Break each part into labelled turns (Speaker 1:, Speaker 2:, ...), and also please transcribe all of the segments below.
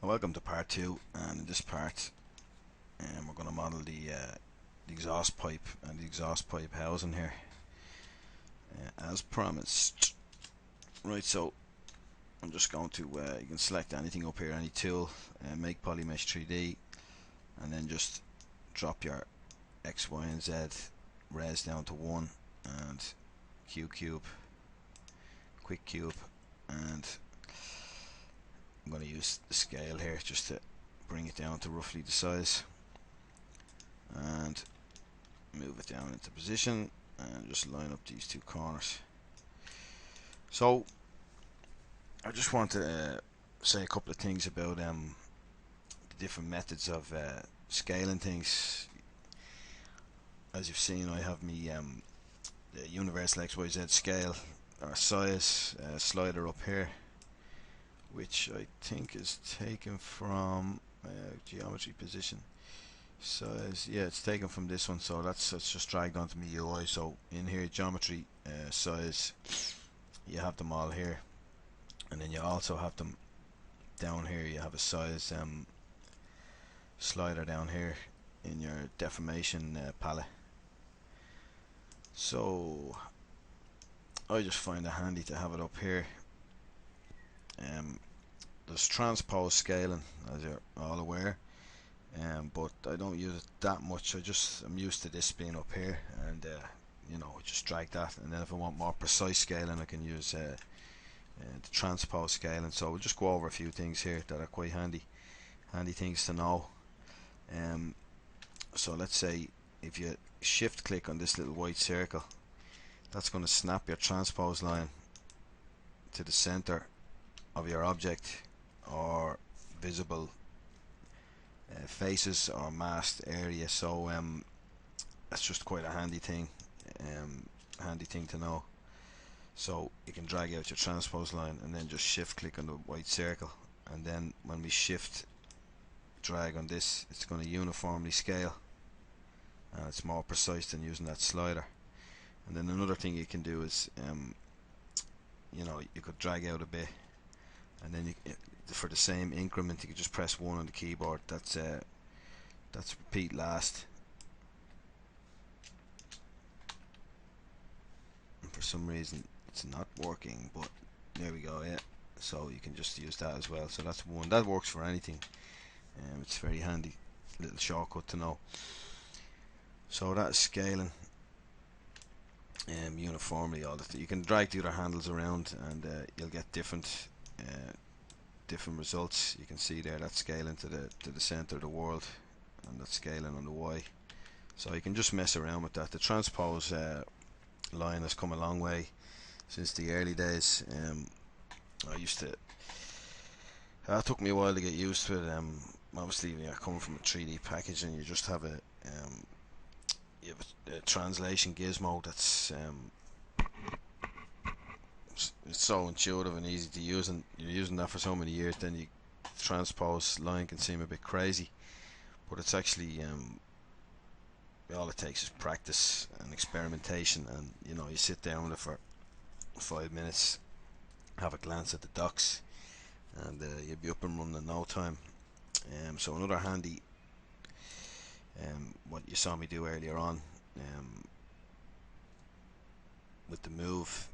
Speaker 1: Welcome to part 2, and in this part we're going to model the exhaust pipe and the exhaust pipe housing here as promised. Right, so I'm just going to, you can select anything up here, any tool, make polymesh 3D, and then just drop your X, Y and Z res down to 1 and cube, quick cube, and I'm going to use the scale here just to bring it down to roughly the size and move it down into position and just line up these two corners. So I just want to say a couple of things about the different methods of scaling things. As you've seen, I have me the universal XYZ scale or size slider up here, which I think is taken from geometry position size. Yeah, it's taken from this one, so that's just dragged onto my UI. So in here, geometry size, you have them all here, and then you also have them down here. You have a size slider down here in your deformation palette. So I just find it handy to have it up here. There's transpose scaling, as you're all aware, but I don't use it that much. I'm used to this being up here, and you know, I just drag that, and then if I want more precise scaling, I can use the transpose scaling. So we'll just go over a few things here that are quite handy things to know. So let's say if you shift click on this little white circle, that's going to snap your transpose line to the center of your object or visible faces or masked area. So that's just quite a handy thing to know. So you can drag out your transpose line and then just shift click on the white circle, and then when we shift drag on this, it's going to uniformly scale, and it's more precise than using that slider. And then another thing you can do is you know, you could drag out a bit, and then for the same increment you could just press 1 on the keyboard. That's repeat last, and for some reason it's not working, but there we go. Yeah, so you can just use that as well. So that's one that works for anything. It's very handy little shortcut to know. So that's scaling uniformly. All that you can drag the other handles around, and you'll get different results. You can see there that's scaling to the center of the world, and that's scaling on the Y. So you can just mess around with that. The transpose line has come a long way since the early days. It took me a while to get used to it. Obviously, you're coming from a 3D package, and you just have you have a translation gizmo that's it's so intuitive and easy to use, and you're using that for so many years, then the transpose line can seem a bit crazy, but it's actually all it takes is practice and experimentation, and you know, you sit down with it for 5 minutes, have a glance at the docs, and you'll be up and running in no time. So another handy what you saw me do earlier on with the move,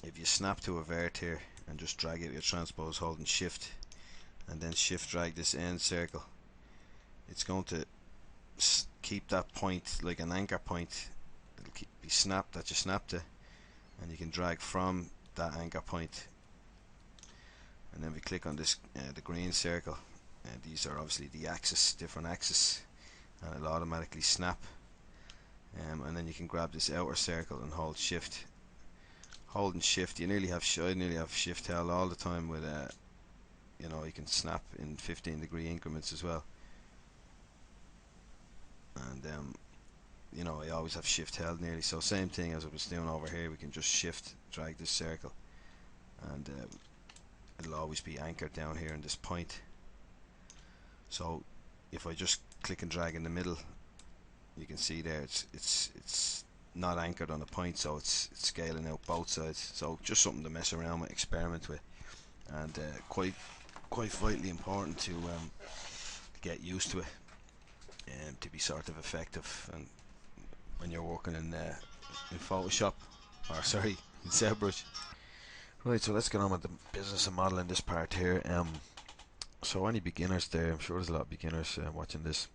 Speaker 1: if you snap to a vert here and just drag out your transpose holding shift, and then shift drag this end circle, it's going to keep that point like an anchor point. It'll be snapped that you snapped it, and you can drag from that anchor point. And then we click on this the green circle, and these are obviously the axis, different axis, and it'll automatically snap. And then you can grab this outer circle and hold shift. Holding shift, I nearly have shift held all the time with you know, you can snap in 15-degree increments as well. And you know, I always have shift held nearly. So same thing as I was doing over here, we can just shift drag this circle, and it'll always be anchored down here in this point. So if I just click and drag in the middle, you can see there it's not anchored on the point, so it's scaling out both sides. So just something to mess around with, experiment with, and quite quite vitally important to get used to it and to be sort of effective. And when you're working in Photoshop, or sorry, in Zbrush. Right, so let's get on with the business of modeling this part here. So any beginners there, I'm sure there's a lot of beginners watching this.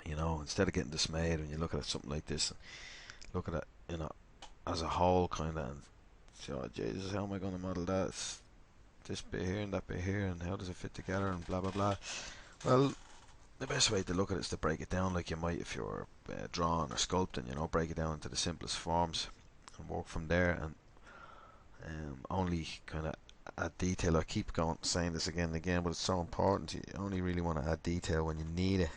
Speaker 1: You know, instead of getting dismayed when you look at something like this, look at it, you know, as a whole kind of, and say, oh Jesus, how am I going to model that? It's this bit here and that bit here, and how does it fit together, and blah blah blah. Well, the best way to look at it is to break it down like you might if you're drawing or sculpting. You know, break it down into the simplest forms and work from there, and only kind of add detail. I keep saying this again and again, but it's so important. You only really want to add detail when you need it.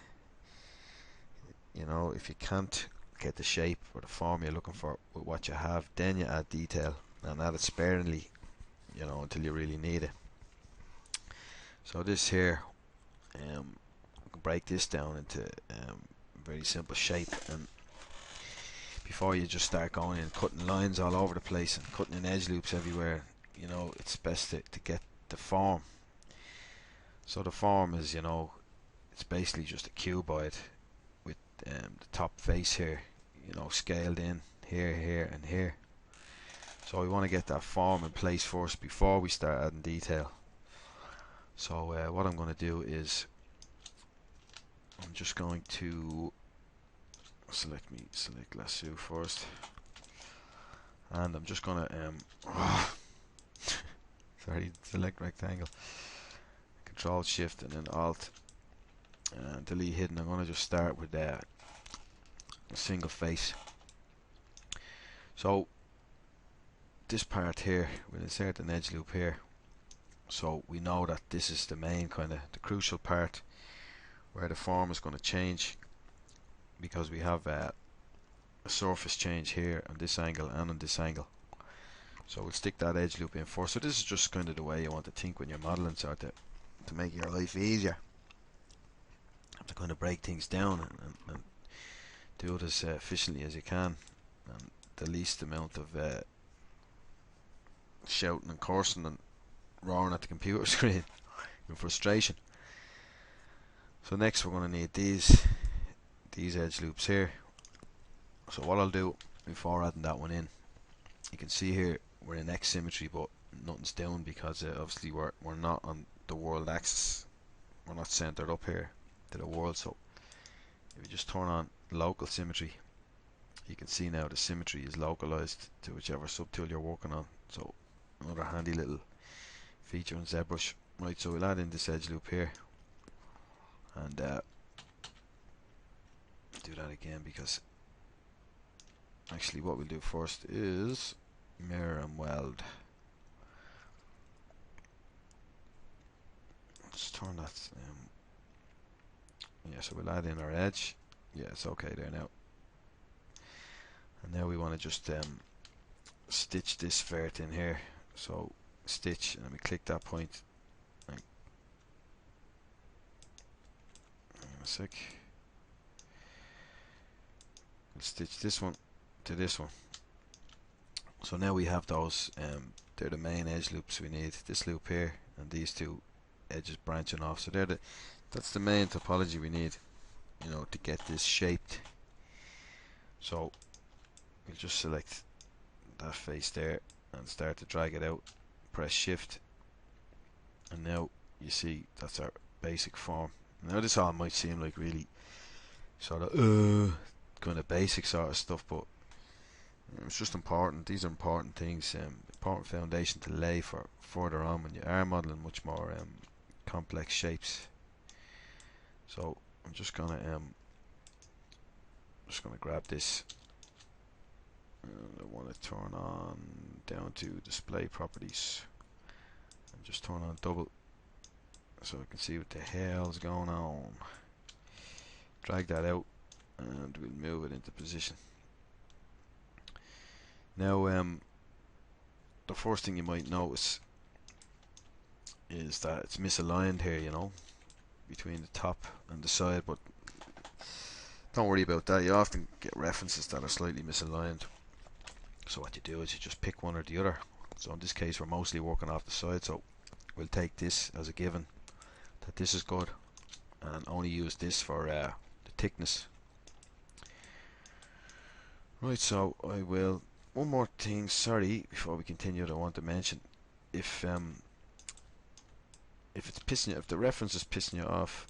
Speaker 1: You know, if you can't get the shape or the form you're looking for with what you have, then you add detail, and add it sparingly, you know, until you really need it. So this here, I can break this down into very simple shape, and before you just start going in cutting lines all over the place and cutting in edge loops everywhere, you know, it's best to get the form. So the form is, you know, it's basically just a cuboid with the top face here, you know, scaled in here, here and here. So we want to get that form in place first before we start adding detail. So what I'm going to do is I'm just going to select lasso first, and I'm just going to sorry, select rectangle, Control Shift and then Alt and delete hidden. I'm going to just start with a single face. So this part here, we'll insert an edge loop here, so we know that this is the main kind of the crucial part where the form is going to change, because we have a surface change here on this angle and on this angle. So we'll stick that edge loop in first. So this is just kind of the way you want to think when you're modeling, sort of to make your life easier. You have to kind of break things down and do it as efficiently as you can, and the least amount of shouting and cursing and roaring at the computer screen in frustration. So next we're going to need these edge loops here. So what I'll do before adding that one in, you can see here we're in X symmetry, but nothing's down because obviously we're not on the world axis. We're not centered up here to the world. So if you just turn on local symmetry, you can see now the symmetry is localized to whichever subtool you're working on. So another handy little feature in ZBrush. Right, so we'll add in this edge loop here, and do that again, because actually what we'll do first is mirror and weld. Let's turn that yeah, so we'll add in our edge. Yeah, it's okay there now. And now we want to just stitch this vert in here. So stitch, and we click that point. Hang on a sec. We'll stitch this one to this one. So now we have those. They're the main edge loops we need. This loop here and these two edges branching off. So that's the main topology we need, you know, to get this shaped. So we'll just select that face there and start to drag it out. Press Shift, and now you see that's our basic form. Now this all might seem like really sort of kind of basic sort of stuff, but it's just important. These are important things, important foundation to lay for further on when you are modeling much more complex shapes. So I'm just gonna grab this, and I want to turn on down to display properties and just turn on double so I can see what the hell's going on. Drag that out and we'll move it into position. Now the first thing you might notice is that it's misaligned here, you know, between the top and the side, but don't worry about that. You often get references that are slightly misaligned. So what you do is you just pick one or the other. So in this case we're mostly working off the side, so we'll take this as a given that this is good and only use this for the thickness. Right, so I will, one more thing, sorry, before we continue, I want to mention, if it's pissing you, if the reference is pissing you off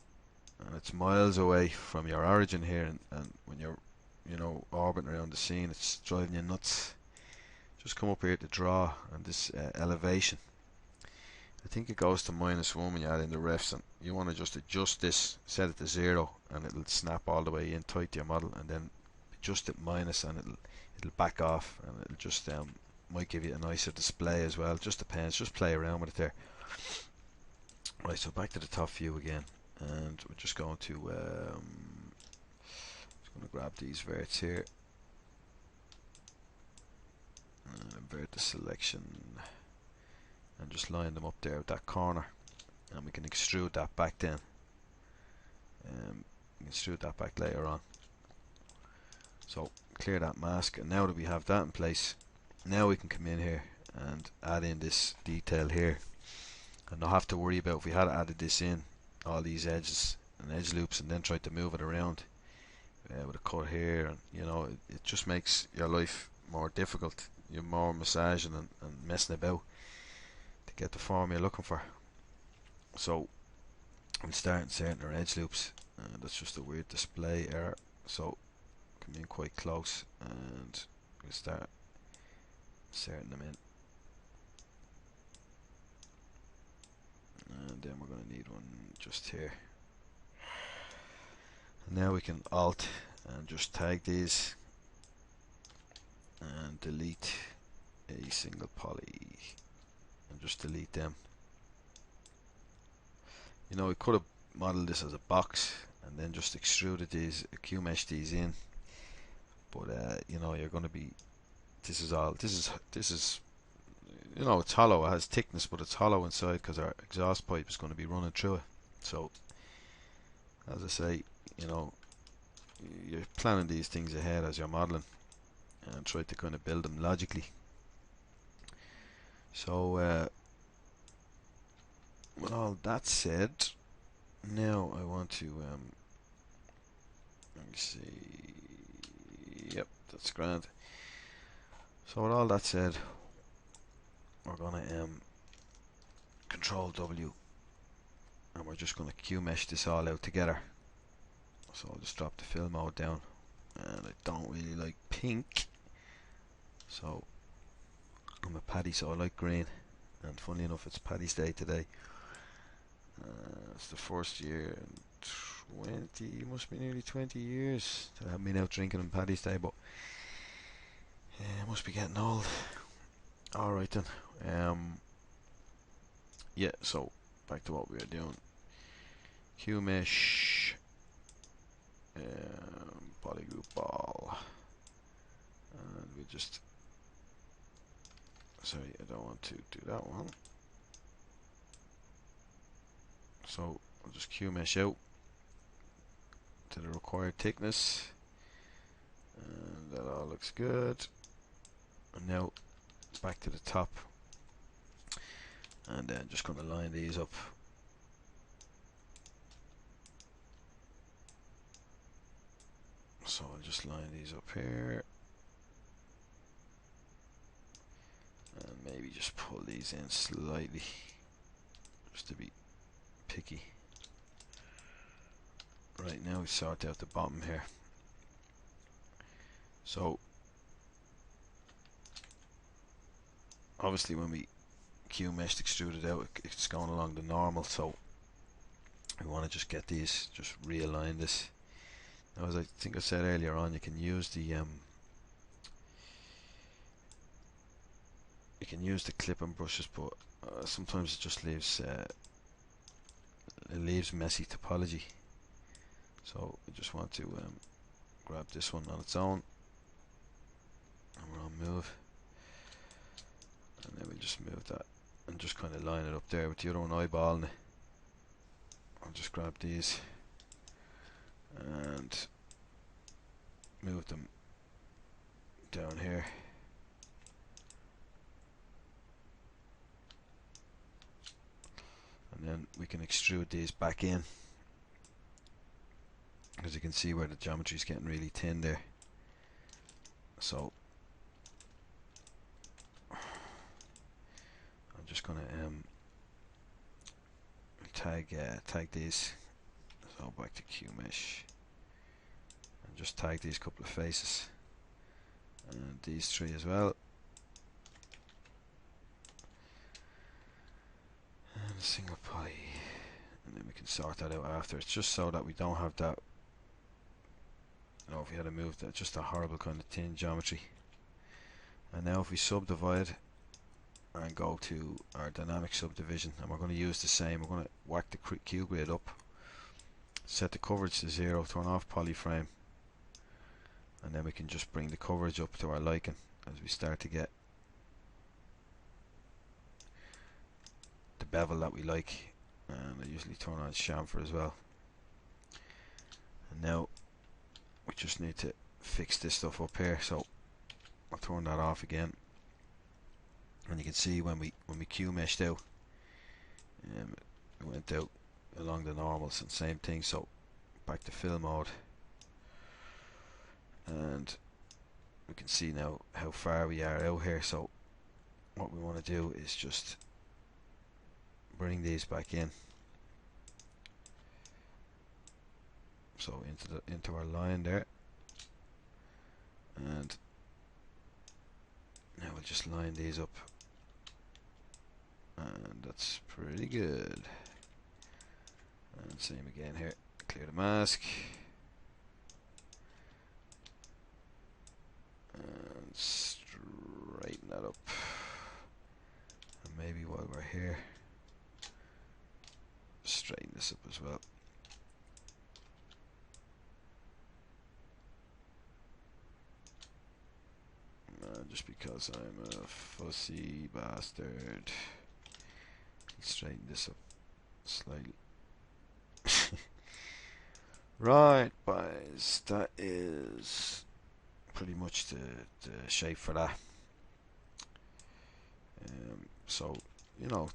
Speaker 1: and it's miles away from your origin here, and when you're, you know, orbiting around the scene, it's driving you nuts, just come up here to draw and this elevation. I think it goes to -1 when you add in the refs, and you want to just adjust this, set it to 0, and it'll snap all the way in tight to your model, and then adjust it minus, and it'll back off, and it'll just might give you a nicer display as well. Just depends, just play around with it there. Right, so back to the top view again, and we're just going to grab these verts here and invert the selection and just line them up there with that corner, and we can extrude that back then. We can extrude that back later on. So clear that mask, and now that we have that in place, now we can come in here and add in this detail here, and not have to worry about, if we had added this in, all these edges and edge loops, and then tried to move it around with a cut here, and you know, it just makes your life more difficult. You're more massaging and messing about to get the form you're looking for. So we'll start inserting our edge loops, and that's just a weird display error, so come in quite close and we'll start inserting them in, and then we're going to need one just here. And now we can alt and just tag these and delete a single poly and just delete them. You know, we could have modeled this as a box and then just extruded these, Q-mesh these in, but you know, you're going to be, this is you know, it's hollow, it has thickness, but it's hollow inside because our exhaust pipe is going to be running through it. So as I say, you know, you're planning these things ahead as you're modeling and try to kind of build them logically. So with all that said, now I want to let me see, yep, that's grand. So with all that said, we're gonna Control W, and we're just gonna Q-mesh this all out together. So I'll just drop the fill mode down, and I don't really like pink, so I'm a Paddy, so I like green, and funny enough, it's Paddy's Day today. It's the first year in 20, must be nearly 20 years that I haven't been out drinking on Paddy's Day, but I must be getting old. Alright then, yeah, so back to what we were doing. Q-mesh, polygroup ball, and we just, sorry, I don't want to do that one, so I'll just Q-mesh out to the required thickness, and that all looks good. And now back to the top, and then just going to line these up. So I'll just line these up here, and maybe just pull these in slightly, just to be picky. Right, now we sort out the bottom here. So obviously when we Q-meshed extruded out, it's going along the normal, so we want to just get these, just realign this. Now, as I think I said earlier on, you can use the clipping brushes, but sometimes it just leaves messy topology. So we just want to grab this one on its own, and we're on move, and then we'll just move that and just kind of line it up there with the other one eyeballing it. I'll just grab these and move them down here. we can extrude these back in, as you can see where the geometry is getting really thin there. So I'm just gonna tag these. So back to QMesh and just tag these couple of faces and these three as well, and a single pie, and then we can sort that out after. It's just so that we don't have that, you know, if we had to move that, just a horrible kind of thin geometry. And now if we subdivide and go to our dynamic subdivision, and we're going to use the same, we're going to whack the Q grid up, set the coverage to 0, turn off polyframe, and then we can just bring the coverage up to our liking as we start to get the bevel that we like. And I usually turn on chamfer as well. And now we just need to fix this stuff up here, so I'll turn that off again. And you can see when we Q meshed out, it went out along the normals, and same thing. So back to fill mode, and we can see now how far we are out here. So what we want to do is just bring these back in, so into our line there, and now we'll just line these up, and that's pretty good. And same again here, clear the mask, and straighten that up. And maybe while we're here, straighten this up as well. Just because I'm a fussy bastard, let's straighten this up slightly. Right, boys, that is pretty much the shape for that. So you know,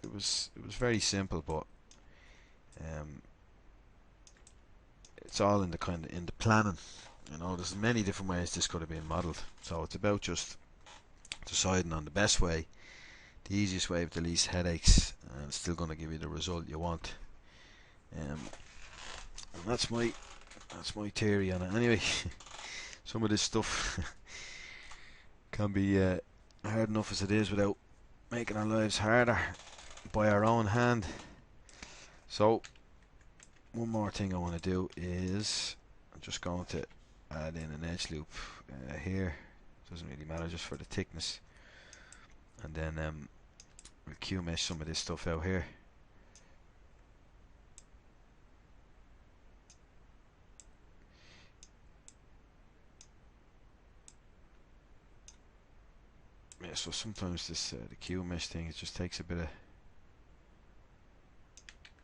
Speaker 1: it was very simple, but it's all in the planning. You know, there's many different ways this could have been modelled, so it's about just deciding on the best way, the easiest way with the least headaches, and it's still going to give you the result you want. And that's my theory on it. Anyway, some of this stuff can be hard enough as it is without making our lives harder by our own hand. So one more thing I want to do is I'm just going to add in an edge loop here. Doesn't really matter, just for the thickness, and then we'll Q mesh some of this stuff out here. Yeah, so sometimes this the Q mesh thing, it just takes a bit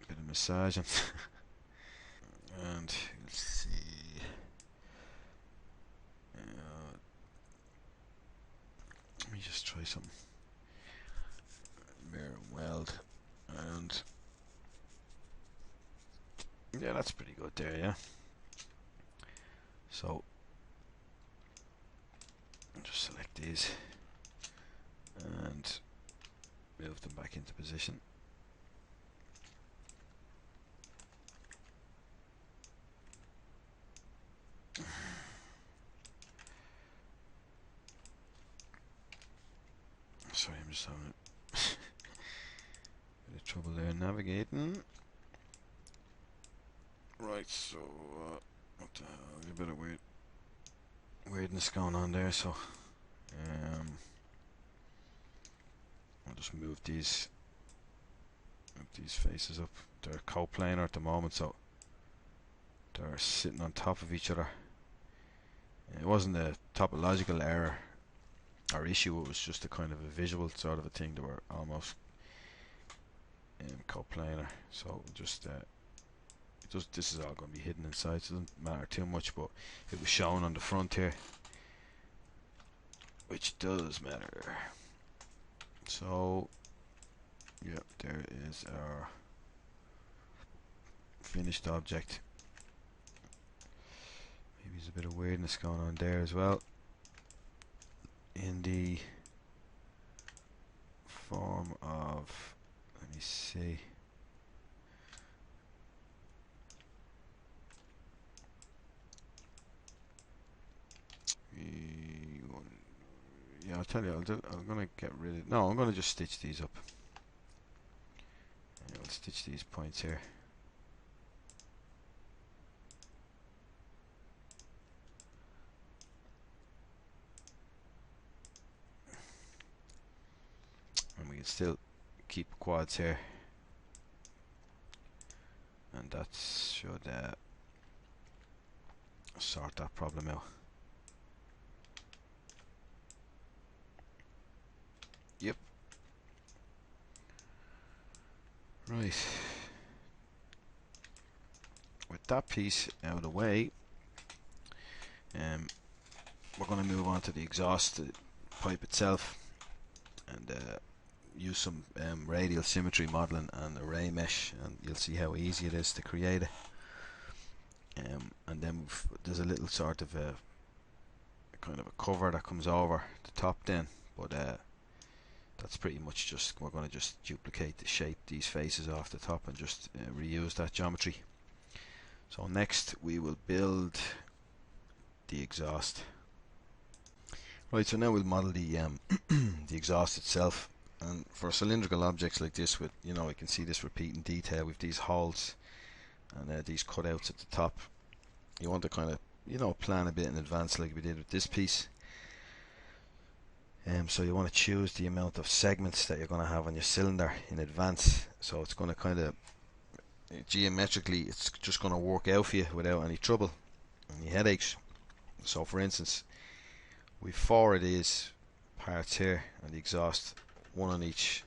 Speaker 1: of massaging. And let's see. Let me just try something. Mirror weld, and yeah, that's pretty good there. Yeah. So I'll just select these and move them back into position. Sorry, I'm just having a bit of trouble there navigating. Right, so what the hell? There's a bit of weirdness going on there. So I'll just move these faces up. They're coplanar at the moment, so they're sitting on top of each other. It wasn't a topological error or issue, it was just a kind of a visual sort of a thing. They were almost coplanar, so just this is all going to be hidden inside, so it doesn't matter too much, but it was shown on the front here, which does matter. So yeah, there is our finished object. Maybe there's a bit of weirdness going on there as well. In the form of, let me see. Yeah, I'll tell you, I'm going to get rid of, no, I'm going to just stitch these up. Yeah, I'll stitch these points here. And we can still keep quads here. And that should sort that problem out. Yep. Right. With that piece out of the way, we're going to move on to the exhaust pipe itself, and use some radial symmetry modeling and array mesh, and you'll see how easy it is to create it. And then there's a little sort of a kind of a cover that comes over the top then, but that's pretty much just, we're going to just duplicate the shape, these faces off the top, and just reuse that geometry. So next we will build the exhaust. Right, so now we'll model the the exhaust itself. And for cylindrical objects like this, with, you know, I can see this repeating detail with these holes and these cutouts at the top. You want to kind of, you know, plan a bit in advance like we did with this piece. So you want to choose the amount of segments that you're going to have on your cylinder in advance. So it's going to kind of, geometrically, it's just going to work out for you without any trouble, any headaches. So for instance, we've 4 of these parts here, and the exhaust, 1 on each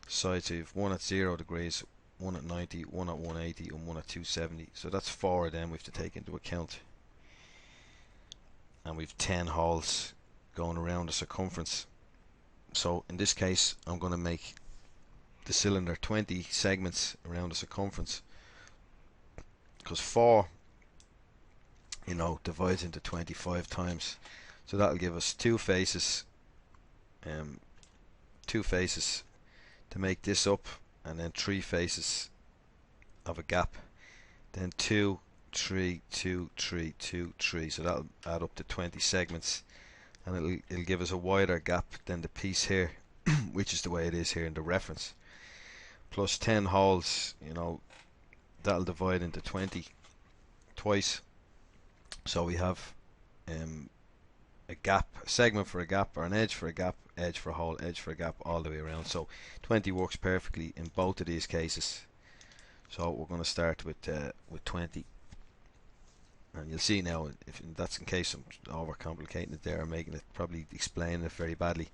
Speaker 1: side. So you've 1 at 0 degrees, 1 at 90, 1 at 180, and 1 at 270. So that's 4 of them we have to take into account. And we've 10 holes going around the circumference. So in this case, I'm going to make the cylinder 20 segments around the circumference, because 4, you know, divides into 25 times. So that'll give us 2 faces, 2 faces to make this up, and then 3 faces of a gap, then 2, 3, 2, 3, 2, 3. So that'll add up to 20 segments, and it'll give us a wider gap than the piece here, which is the way it is here in the reference. Plus 10 holes, you know, that'll divide into 20 twice. So we have a gap, a segment for a gap, or an edge for a gap, edge for a hole, edge for a gap, all the way around. So 20 works perfectly in both of these cases. So we're going to start with 20, and you'll see now, if that's in case I'm overcomplicating it there, or making it, probably explaining it very badly.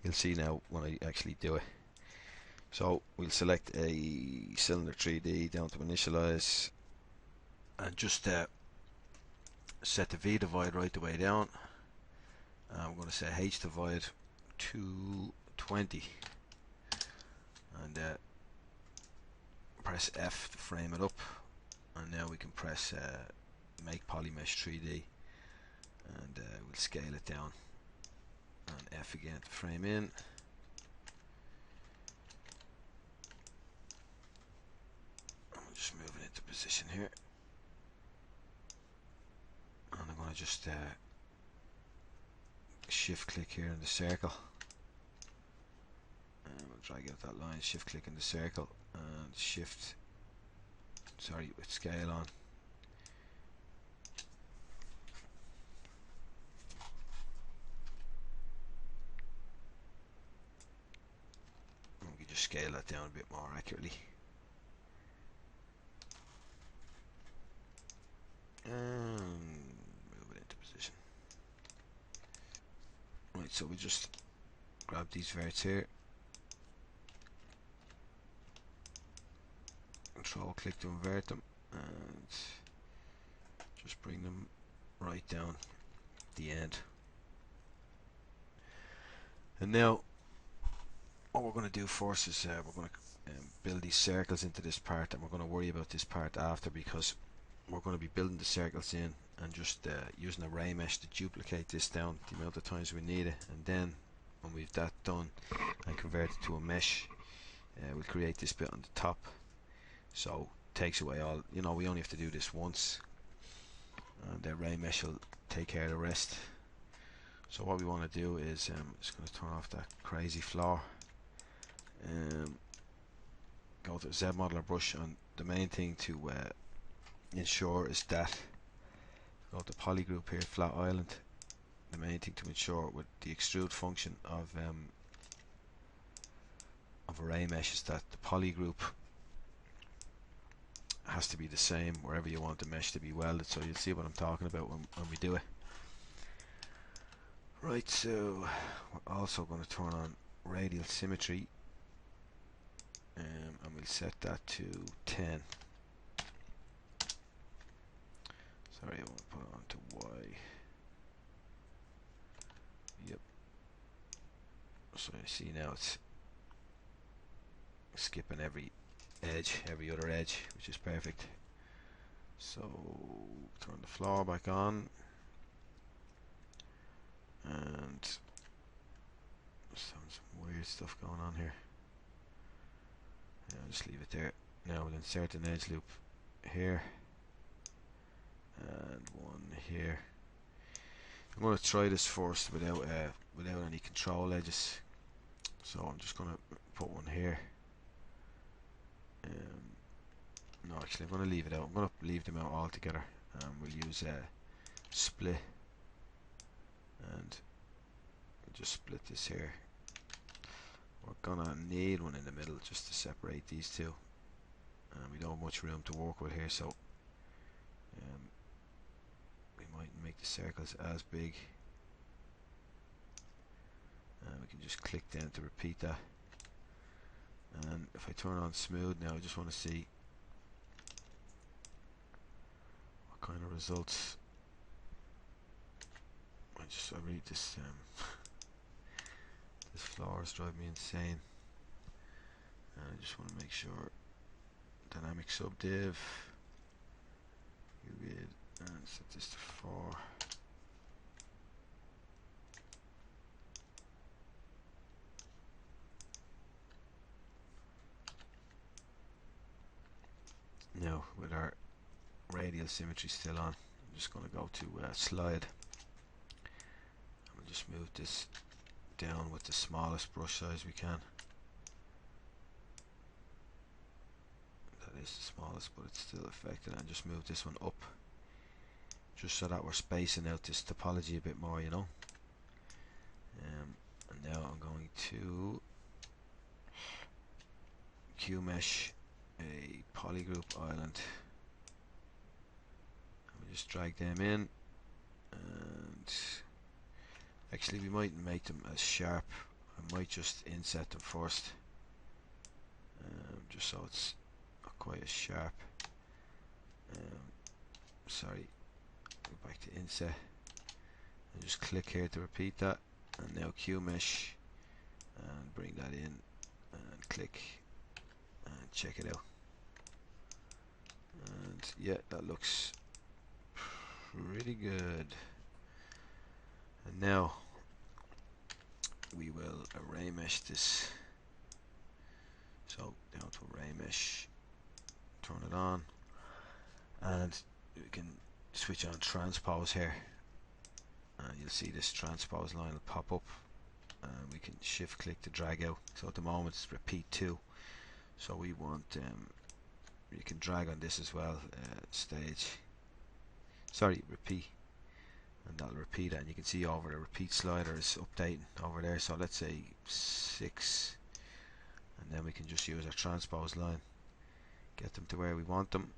Speaker 1: You'll see now when I actually do it. So we'll select a cylinder 3D down to initialize, and just set the V divide right the way down. I'm going to set H divide to 20, and press F to frame it up, and now we can press make polymesh 3D, and we'll scale it down, and F again to frame in. I'll just move it into position here, and I'm going to just shift click here in the circle, and we'll drag out that line, shift click in the circle, and shift, sorry, with scale on. And we can just scale that down a bit more accurately. And move it into position. Right, so we just grab these verts here, control click to invert them, and just bring them right down the end. And now what we're going to do first is we're going to build these circles into this part, and we're going to worry about this part after, because we're going to be building the circles in and just using a ray mesh to duplicate this down the amount of times we need it, and then when we've that done and convert it to a mesh, we'll create this bit on the top, so it takes away all, you know, we only have to do this once and the ray mesh will take care of the rest. So what we want to do is just going to turn off that crazy floor, go to Zmodeler brush, and the main thing to ensure is that, go to poly group here, flat island. The main thing to ensure with the extrude function of a ray mesh is that the poly group has to be the same wherever you want the mesh to be welded, so you'll see what I'm talking about when we do it. Right, so we're also going to turn on radial symmetry, and we'll set that to 10. Sorry, I want to put it on to Y. Yep. So you see now it's skipping every edge, every other edge, which is perfect. So turn the floor back on, and some weird stuff going on here. Yeah, I'll just leave it there. Now we'll insert an edge loop here and one here. I'm going to try this first without any control edges, so I'm just going to put one here. No, actually I'm going to leave it out. I'm going to leave them out altogether. We'll use split, and we'll just split this here. We're gonna need one in the middle just to separate these two, and we don't have much room to work with here, so we mightn't make the circles as big. We can just click down to repeat that, and if I turn on smooth now, I just want to see what kind of results. I read this this floor is driving me insane, and I just want to make sure dynamic subdiv UVid, and set this to 4. Now with our radial symmetry still on, I'm just going to go to slide, and we'll just move this down with the smallest brush size we can. That is the smallest, but it's still affected, and just move this one up just so that we're spacing out this topology a bit more, you know. And now I'm going to Q mesh a polygroup island, and we just drag them in, and actually we mightn't make them as sharp. I might just inset them first, just so it's not quite as sharp. Sorry, go back to inset and just click here to repeat that, and now Q mesh and bring that in and click and check it out, and yeah, that looks pretty good. And now we will array mesh this, so down to array mesh, turn it on, and we can switch on transpose here, and you'll see this transpose line will pop up, and we can shift click to drag out. So at the moment it's repeat 2, so we want you can drag on this as well, repeat, and that'll repeat it, and you can see over the repeat slider is updating over there. So let's say 6, and then we can just use our transpose line, get them to where we want them,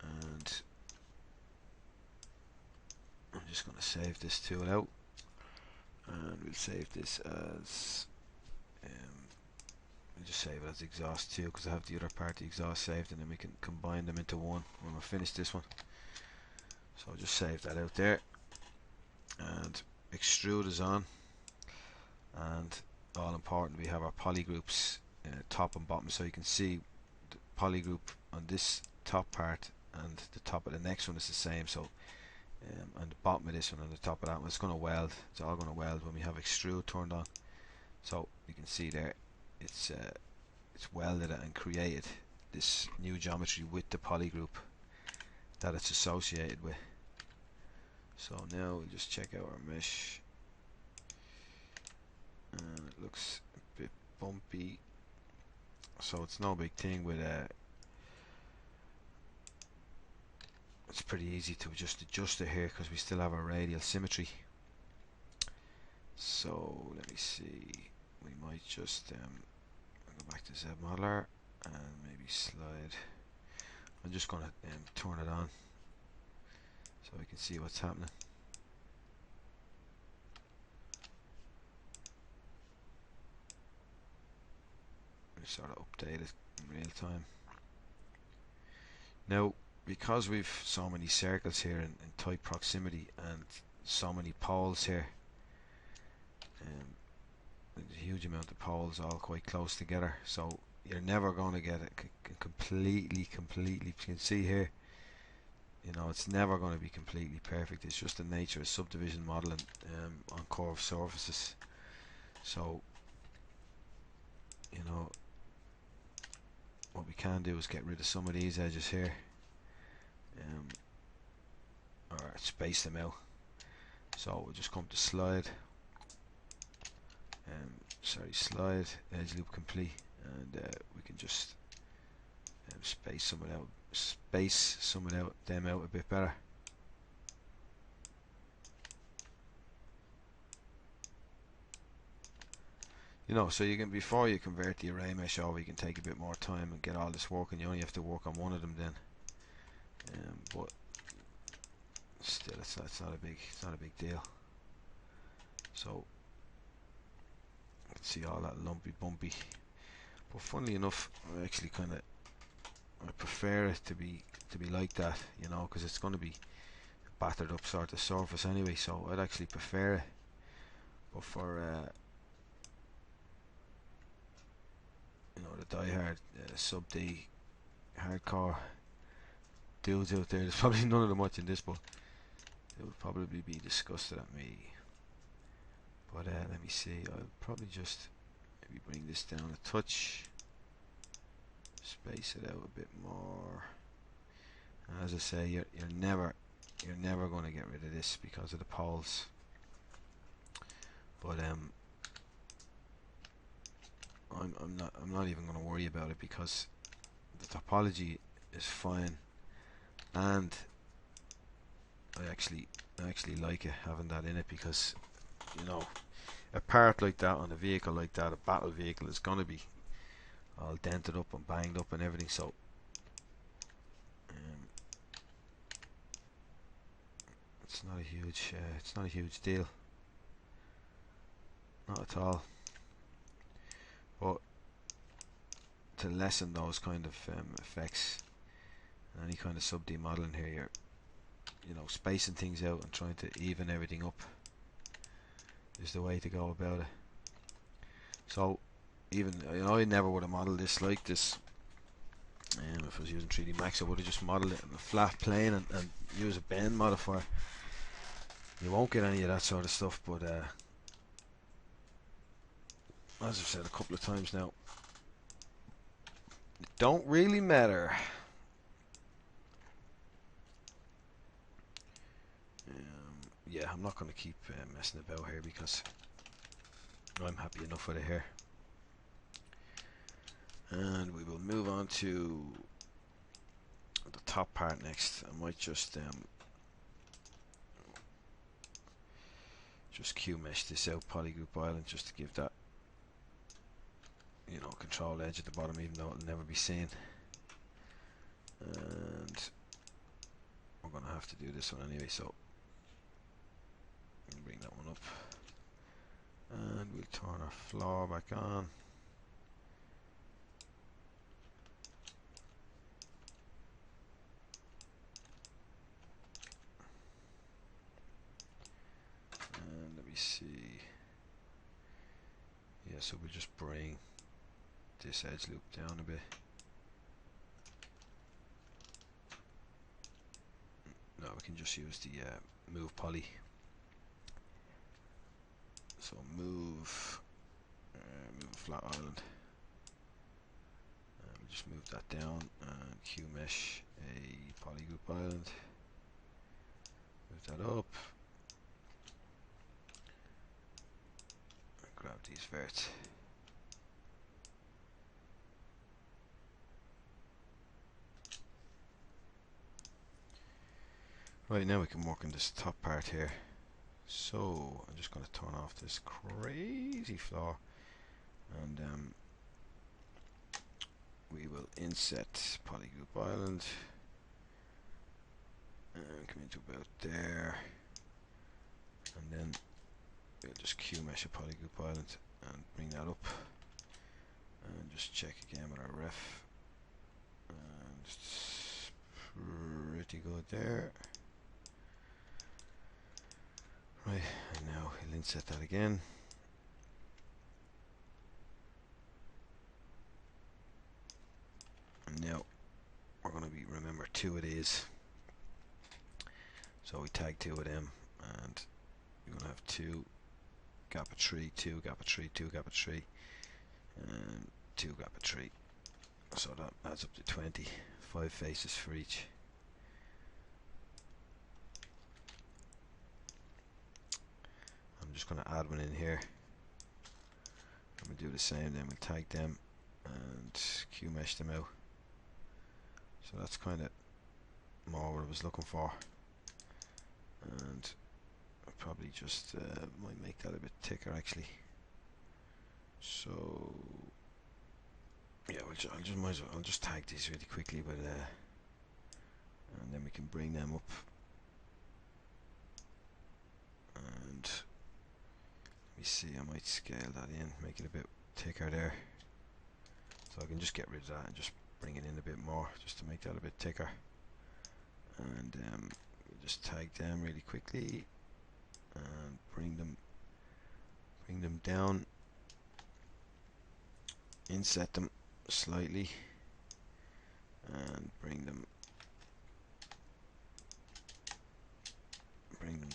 Speaker 1: and I'm just going to save this tool out, and we'll save this as we'll just save it as exhaust 2, because I have the other part, the exhaust, saved, and then we can combine them into one when we finish this one. So I'll just save that out there, and extrude is on, and all important we have our poly groups top and bottom, so you can see the poly group on this top part and the top of the next one is the same. So and the bottom of this one and the top of that one, it's going to weld. It's all going to weld when we have extrude turned on. So you can see there, it's welded it and created this new geometry with the poly group that it's associated with. So now we'll just check out our mesh, and it looks a bit bumpy, so it's no big thing with it's pretty easy to just adjust it here because we still have our radial symmetry. So let me see, we might just go back to Zmodeler and maybe slide. I'm just going to turn it on so we can see what's happening. We sort of update it in real time. Now, because we've so many circles here in tight proximity and so many poles here, there's a huge amount of poles all quite close together, so you're never going to get it completely, you can see here, you know, it's never going to be completely perfect. It's just the nature of subdivision modeling on curved surfaces. So, you know, what we can do is get rid of some of these edges here, or space them out. So we'll just come to slide, slide, edge loop complete, and we can just space some of them out a bit better. You know, so you can, before you convert the array mesh over, you can take a bit more time and get all this working. You only have to work on one of them then, but still, it's not a big deal. So you can see all that lumpy bumpy, but funnily enough, I prefer it to be like that, you know, because it's going to be a battered up sort of surface anyway, so I'd actually prefer it. But for you know, the die-hard sub-D hardcore dudes out there, there's probably none of them watching this, but they would probably be disgusted at me. But let me see, I'll probably just maybe bring this down a touch, space it out a bit more. And as I say, you're never going to get rid of this because of the poles. But I'm not even going to worry about it because the topology is fine, and I actually like it, having that in it, because, you know, a part like that on a vehicle like that, a battle vehicle, is going to be all dented up and banged up and everything. So it's not a huge deal, not at all. But to lessen those kind of effects, any kind of sub-D modeling here, you're, you know, spacing things out and trying to even everything up is the way to go about it. So even, you know, I never would have modeled this like this. If I was using 3D Max, I would have just modeled it in a flat plane and use a bend modifier. You won't get any of that sort of stuff, but as I've said a couple of times now, it don't really matter. Yeah, I'm not going to keep messing about here because I'm happy enough with it here. And we will move on to the top part next. I might just Q mesh this out, polygroup island, just to give that, you know, control edge at the bottom, even though it'll never be seen. And we're going to have to do this one anyway, so bring that one up, and we'll turn our floor back on. And let me see, Yeah, so we'll just bring this edge loop down a bit. Now we can just use the move poly. So move flat island. We'll just move that down and Q mesh a poly group island. Move that up. And grab these verts. Right, now we can work on this top part here. So I'm just going to turn off this crazy floor, and we will inset polygroup island and come into about there, and then we'll just Q mesh a polygroup island and bring that up, and just check again with our ref, and it's pretty good there. Right, and now he'll inset that again. And now we're going to be, remember, 2 of these. So we tag 2 of them, and you're going to have 2 gap of 3, 2 gap of 3, 2 gap of 3, and 2 gap of 3. So that adds up to 20, 5 faces for each. I'm just going to add one in here. I'm going to do the same, then we'll tag them and Q mesh them out. So that's kind of more what I was looking for. And I'll probably just might make that a bit thicker actually. So yeah, I'll just tag these really quickly, but and then we can bring them up. And let me see, I might scale that in, make it a bit thicker there. So I can just get rid of that and just bring it in a bit more, just to make that a bit thicker. And we'll just tag them really quickly and bring them down, inset them slightly, and bring them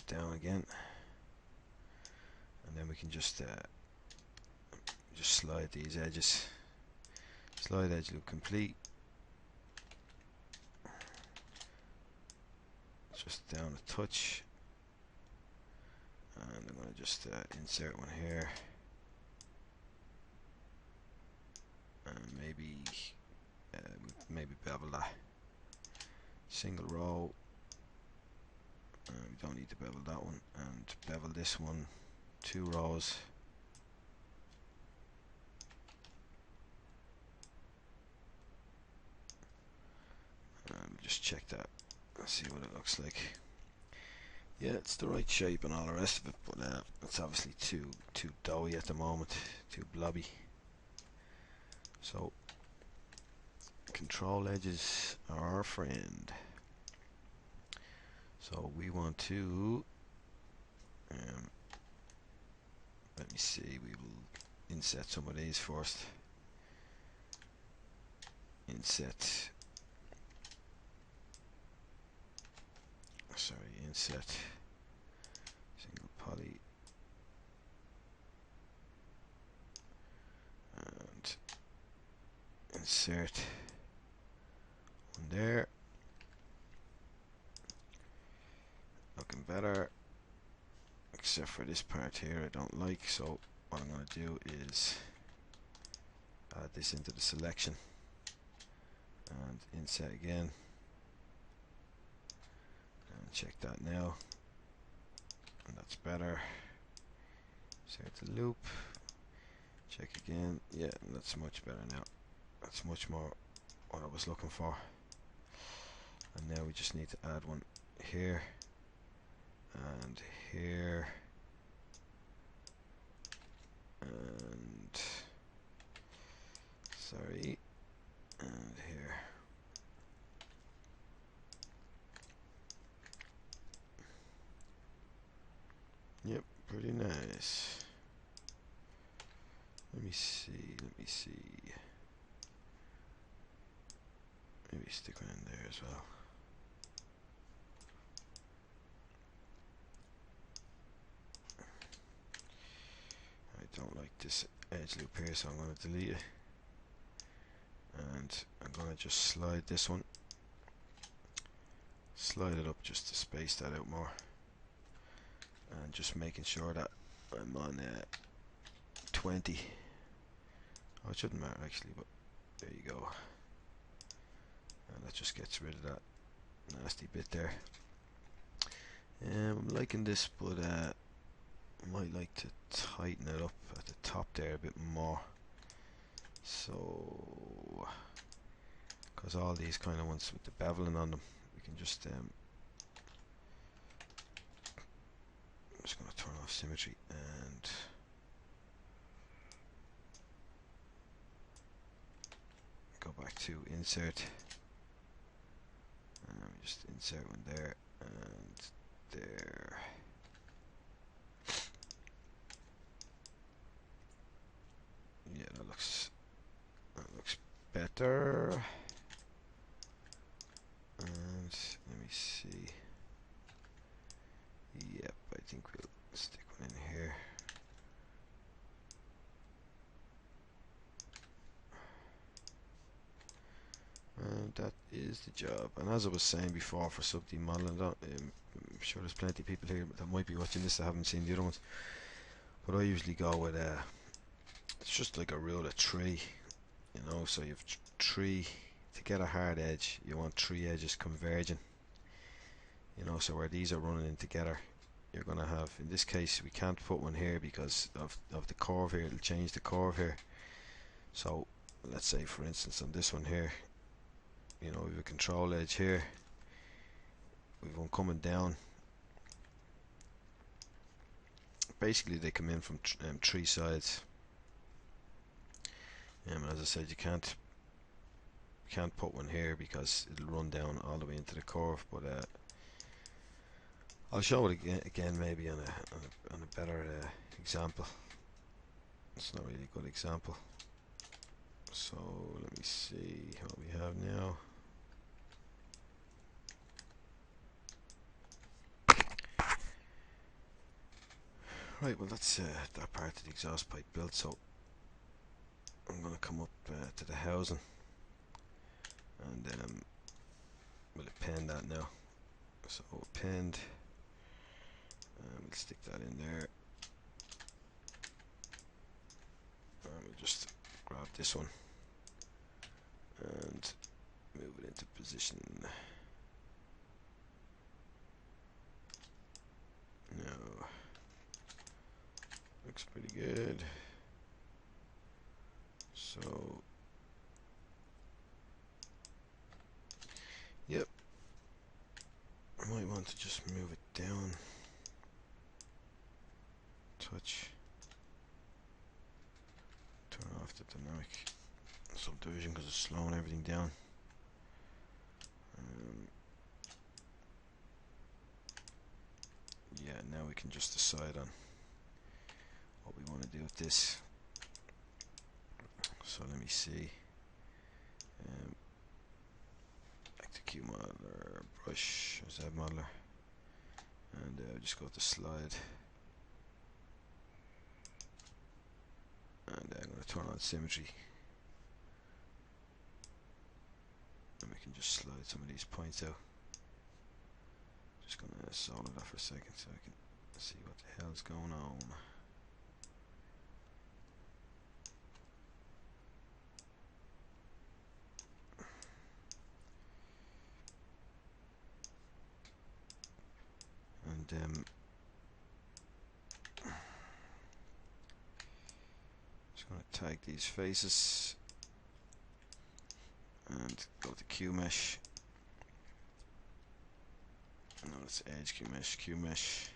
Speaker 1: down again. And then we can just slide these edges. Slide edge loop complete. Just down a touch, and I'm going to just insert one here, and maybe bevel that. Single row. We don't need to bevel that one, and bevel this one 2 rows. Just check that, see what it looks like. Yeah, it's the right shape and all the rest of it, but it's obviously too doughy at the moment, too blobby. So control edges are our friend. So we want to let me see, we will inset some of these first. Inset single poly and insert one there. Looking better, except for this part here I don't like, so what I'm going to do is add this into the selection and inset again, and check that now, and that's better. Insert the loop, check again, yeah, and that's much better now. That's much more what I was looking for. And now we just need to add one here and here and and here. Yep, pretty nice. Let me see. Maybe stick one in there as well. I don't like this edge loop here, so I'm going to delete it. And I'm going to just slide this one. Slide it up just to space that out more. And just making sure that I'm on 20. Oh, it shouldn't matter actually, but there you go. And that just gets rid of that nasty bit there. I'm liking this, but I might like to tighten it up at the top there a bit more. So, because all these kind of ones with the beveling on them, we can just I'm just going to turn off symmetry and go back to insert, and we just insert one there and there. Yeah, that looks better. And let me see. Yep, I think we'll stick one in here. And that is the job. And as I was saying before, for sub D modeling, I'm sure there's plenty of people here that might be watching this that haven't seen the other ones. But I usually go with it's just like a rule of 3, you know. So you have 3 to get a hard edge. You want 3 edges converging, you know. So where these are running in together, you're gonna have, in this case, we can't put one here because of the curve here. It'll change the curve here. So let's say, for instance, on this one here, you know, we have a control edge here. We've one coming down. Basically, they come in from 3 sides. As I said, you can't put one here because it'll run down all the way into the curve. But I'll show it again maybe on a better example. It's not really a good example. So let me see what we have now. Right, well that's that part of the exhaust pipe built. So I'm going to come up to the housing and we'll append that now. So append, we'll stick that in there, and we'll just grab this one and move it into position. Now, looks pretty good. So, yep, I might want to just move it down, touch, turn off the dynamic subdivision because it's slowing everything down. Yeah, now we can just decide on what we want to do with this. So let me see. Back to Zmodeler, brush, Zmodeler, and just go to slide. And I'm going to turn on symmetry. And we can just slide some of these points out. Just going to solder that for a second so I can see what the hell's going on. And just going to tag these faces and go to Q mesh. No, it's edge Q mesh,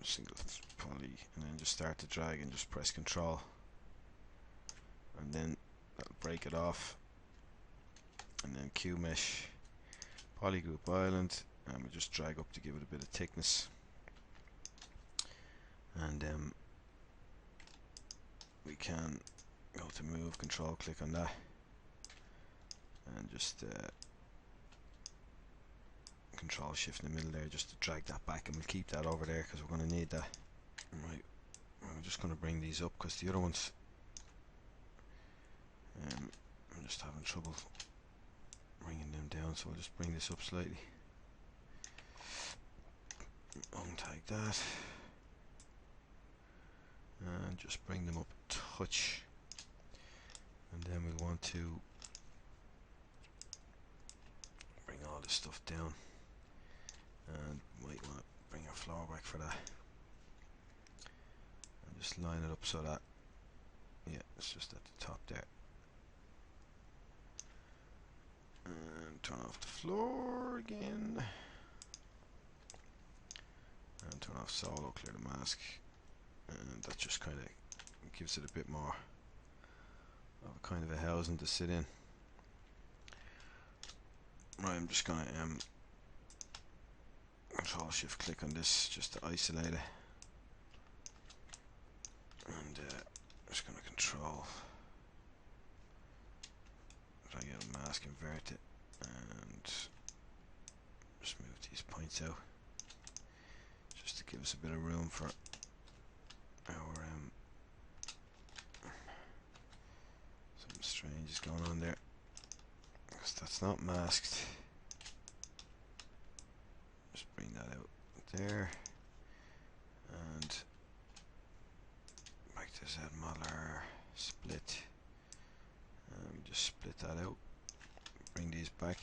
Speaker 1: single poly, and then just start to drag and just press Control, and then that'll break it off, and then Q mesh, polygroup island, and we just drag up to give it a bit of thickness, and can go to move, control click on that, and just control shift in the middle there just to drag that back, and we'll keep that over there because we're going to need that. Right, I'm just going to bring these up because the other ones I'm just having trouble bringing them down, so I'll just bring this up slightly. Untag that and just bring them up a touch, and then we want to bring all this stuff down, and might want to bring our floor back for that, and just line it up so that, yeah, it's just at the top there, and turn off the floor again, and turn off solo, clear the mask, and that just kind of gives it a bit more of a kind of a housing to sit in. Right, I'm just gonna control shift click on this just to isolate it, and just gonna control drag out a mask, invert it, and just move these points out just to give us a bit of room for our something strange is going on there because that's not masked. Just bring that out there, and back to Zmodeler, split, just split that out, bring these back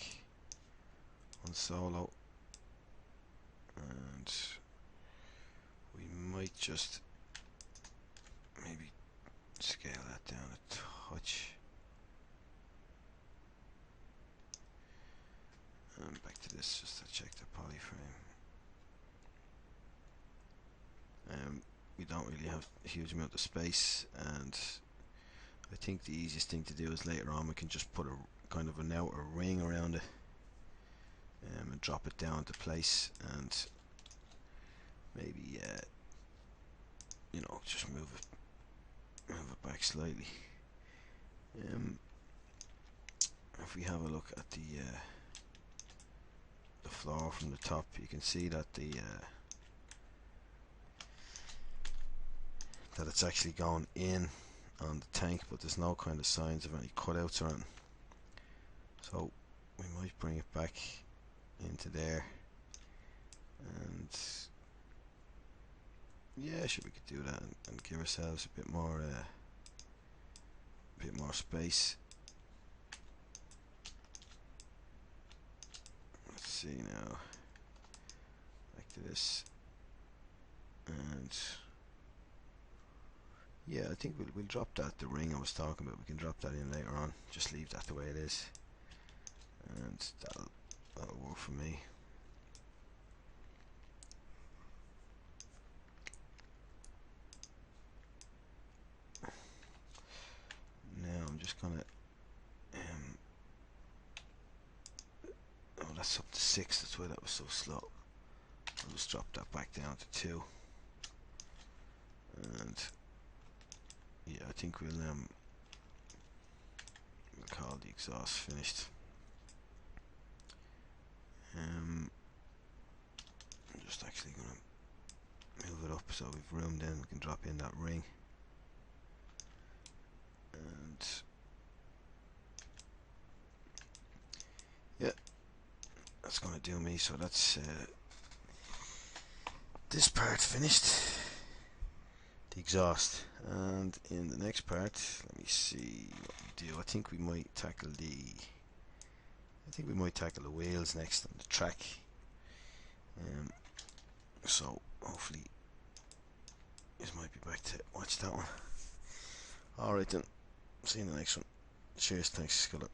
Speaker 1: on solo, and we might just maybe scale that down a touch, and back to this just to check the polyframe. We don't really have a huge amount of space, and I think the easiest thing to do is later on we can just put a kind of an outer ring around it, and drop it down to place, and maybe you know, just move it back slightly. If we have a look at the floor from the top, you can see that that it's actually going in on the tank, but there's no kind of signs of any cutouts or anything. So we might bring it back into there, and yeah, sure, we could do that and give ourselves a bit more space. Let's see now, back to this, and yeah, I think we'll drop that, the ring I was talking about, we can drop that in later on, just leave that the way it is, and that'll work for me. Now I'm just gonna oh, that's up to 6, that's why that was so slow. I'll just drop that back down to 2, and yeah, I think we'll call the exhaust finished. I'm just actually gonna move it up so we've room, then we can drop in that ring, and yeah, that's gonna do me. So that's this part finished, the exhaust, and in the next part, let me see what we do. I think we might tackle the wheels next on the track. So hopefully this might be back to watch that one. Alright then, see you in the next one. Cheers, thanks, Sculler.